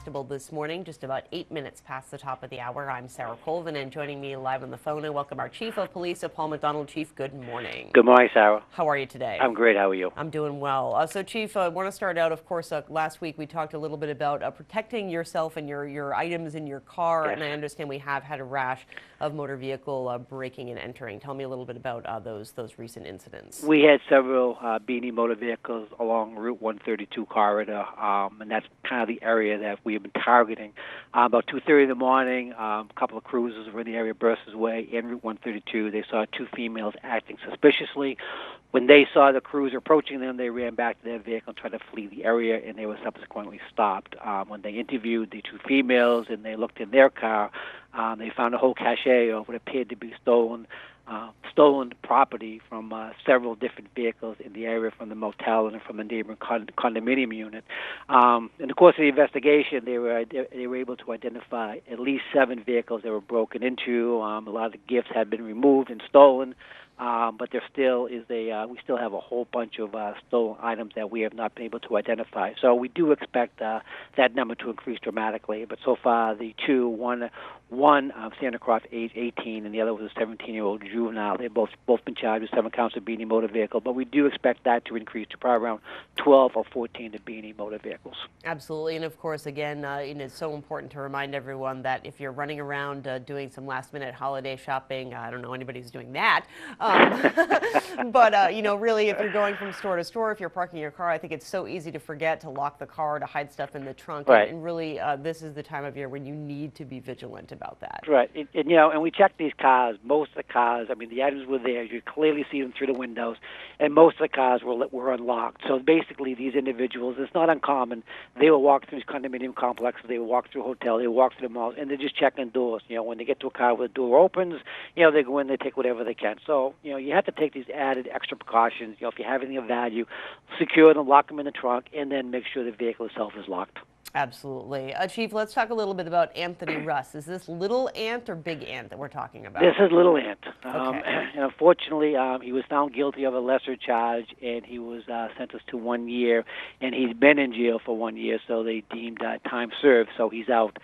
Barnstable This Morning, just about 8 minutes past the top of the hour. I'm Sarah Colvin, and joining me live on the phone, I welcome our Chief of Police, Paul MacDonald. Chief, good morning. Good morning, Sarah. How are you today? I'm great. How are you? I'm doing well. So, Chief, I want to start out, of course, last week we talked a little bit about protecting yourself and your items in your car, Yes. and I understand we have had a rash of motor vehicle breaking and entering. Tell me a little bit about those recent incidents. We had several Beanie motor vehicles along Route 132 corridor, and that's kind of the area that we have been targeting. About 2:30 in the morning, a couple of cruisers were in the area of Bursar's Way and Route 132. They saw two females acting suspiciously. When they saw the cruiser approaching them, they ran back to their vehicle and tried to flee the area, and they were subsequently stopped. When they interviewed the two females and they looked in their car, they found a whole cache of what appeared to be stolen property from several different vehicles in the area, from the motel and from the neighboring condominium unit. In the course of the investigation, they were able to identify at least 7 vehicles that were broken into. A lot of the gifts had been removed and stolen. But there still is we still have a whole bunch of stolen items that we have not been able to identify. So we do expect that number to increase dramatically. But so far, the two, one Santa Croft, age 18, and the other was a 17-year-old juvenile. They've both been charged with 7 counts of Beanie motor vehicle. But we do expect that to increase to probably around 12 or 14 of Beanie motor vehicles. Absolutely, and of course, again, it's so important to remind everyone that if you're running around doing some last-minute holiday shopping, I don't know anybody who's doing that. But, really, if you're going from store to store, if you're parking your car, I think it's so easy to forget to lock the car, to hide stuff in the trunk. Right. And really, this is the time of year when you need to be vigilant about that. Right. And we checked these cars. Most of the cars, the items were there. You could clearly see them through the windows. And most of the cars were unlocked. So basically, these individuals, it's not uncommon. They will walk through these condominium complexes. They will walk through a hotel. They will walk through the malls. And they're just checking doors. When they get to a car where the door opens, they go in, they take whatever they can. So, you have to take these added extra precautions. If you have anything of value, secure them, lock them in the trunk, and then make sure the vehicle itself is locked. Absolutely. Chief, let's talk a little bit about Anthony Russ. Is this little Ant or big Ant that we're talking about? This is little Ant. Okay. And unfortunately, he was found guilty of a lesser charge, and he was sentenced to 1 year, and he's been in jail for 1 year, so they deemed time served, so he's out.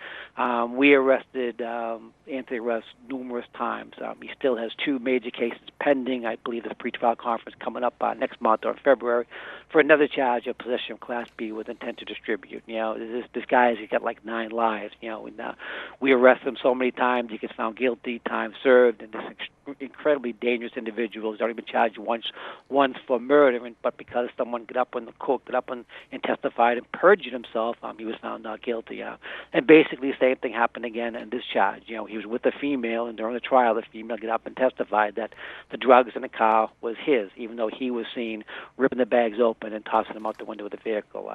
We arrested Anthony Russ numerous times. He still has 2 major cases pending. I believe there's a pretrial conference coming up next month or in February for another charge of possession of Class B with intent to distribute. This guy has got like 9 lives. And we arrest him so many times. He gets found guilty, time served, and this incredibly dangerous individual who's already been charged once for murder, but because someone got up and testified and perjured himself, he was found not guilty. And basically, the same thing happened again in this charge. He was with a female, and during the trial, the female got up and testified that the drugs in the car was his, even though he was seen ripping the bags open and tossing them out the window of the vehicle.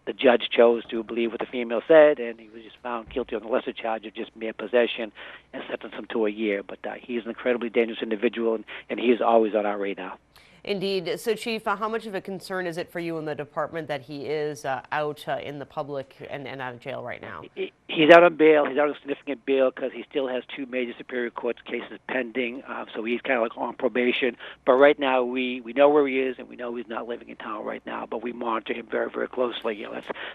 The judge chose to believe what the female said, and he was just found guilty on the lesser charge of just mere possession and sentenced him to 1 year. But he's an incredibly dangerous individual, and he is always on our radar. Indeed. So, Chief, how much of a concern is it for you in the department that he is out in the public and out of jail right now? He's out on bail. He's out on significant bail because he still has 2 major Superior Court cases pending, so he's kind of like on probation. But right now, we know where he is, and we know he's not living in town right now, but we monitor him very, very closely.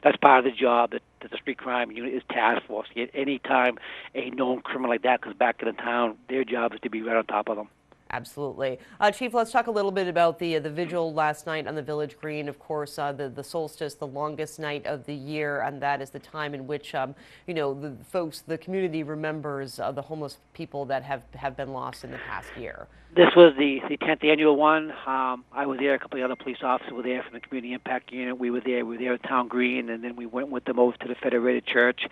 That's part of the job that the street crime unit is tasked for. So any time a known criminal like that comes back into town, their job is to be right on top of them. Absolutely. Chief, let's talk a little bit about the vigil last night on the Village Green. Of course, the solstice, the longest night of the year, and that is the time in which, the community remembers the homeless people that have been lost in the past year. This was the 10th annual one. I was there. A couple of other police officers were there from the Community Impact Unit. We were there at Town Green, and then we went with them over to the Federated Church.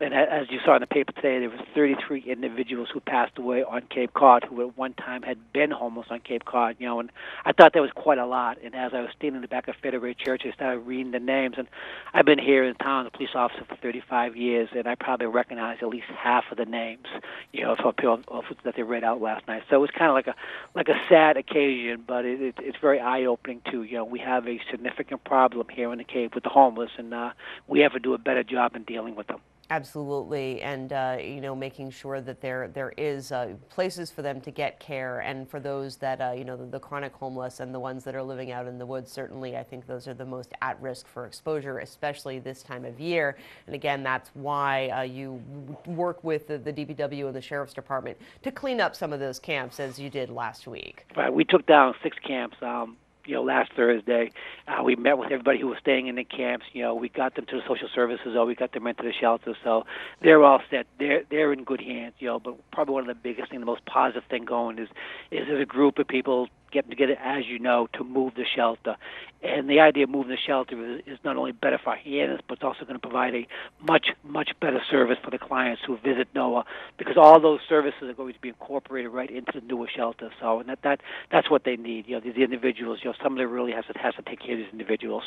And as you saw in the paper today, there was 33 individuals who passed away on Cape Cod who at one time had been homeless on Cape Cod, and I thought that was quite a lot. And as I was standing in the back of Federated Church, I started reading the names, and I've been here in town as a police officer for 35 years, and I probably recognize at least half of the names, for people that they read out last night. So it was kind of like a sad occasion, but it's very eye-opening too. We have a significant problem here in the Cape with the homeless, and we have to do a better job in dealing with them. Absolutely, and making sure that there is places for them to get care, and for those that the chronic homeless and the ones that are living out in the woods, certainly I think those are the most at risk for exposure, especially this time of year. And again, that's why you work with the DPW and the Sheriff's Department to clean up some of those camps, as you did last week. Right, we took down 6 camps. Last Thursday, we met with everybody who was staying in the camps. We got them to the social services, or we got them into the shelters, so they're all set. They're in good hands. But probably one of the biggest thing, the most positive thing going is there's a group of people getting together, as you know, to move the shelter. And the idea of moving the shelter is not only better for our hands, but it's also going to provide a much, much better service for the clients who visit NOAA, because all those services are going to be incorporated right into the newer shelter. So, and that's what they need. These individuals, somebody really has to take care of these individuals.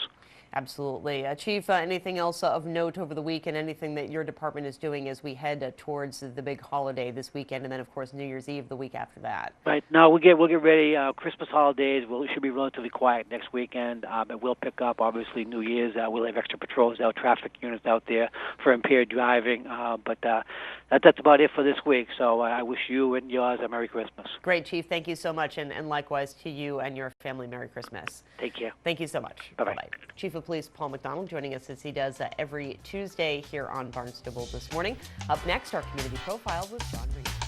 Absolutely. Chief, anything else of note over the week, and anything that your department is doing as we head towards the big holiday this weekend, and then, of course, New Year's Eve the week after that? Right. No, we'll get ready. Christmas holidays, it should be relatively quiet next weekend, and we'll pick up, obviously, New Year's. We'll have extra patrols out, traffic units out there for impaired driving, but that's about it for this week. So I wish you and yours a Merry Christmas. Great, Chief. Thank you so much, and likewise to you and your family, Merry Christmas. Take care. Thank you so much. Bye-bye. Chief of Police Paul MacDonald joining us as he does every Tuesday here on Barnstable This Morning. Up next, our community profile with John Reed.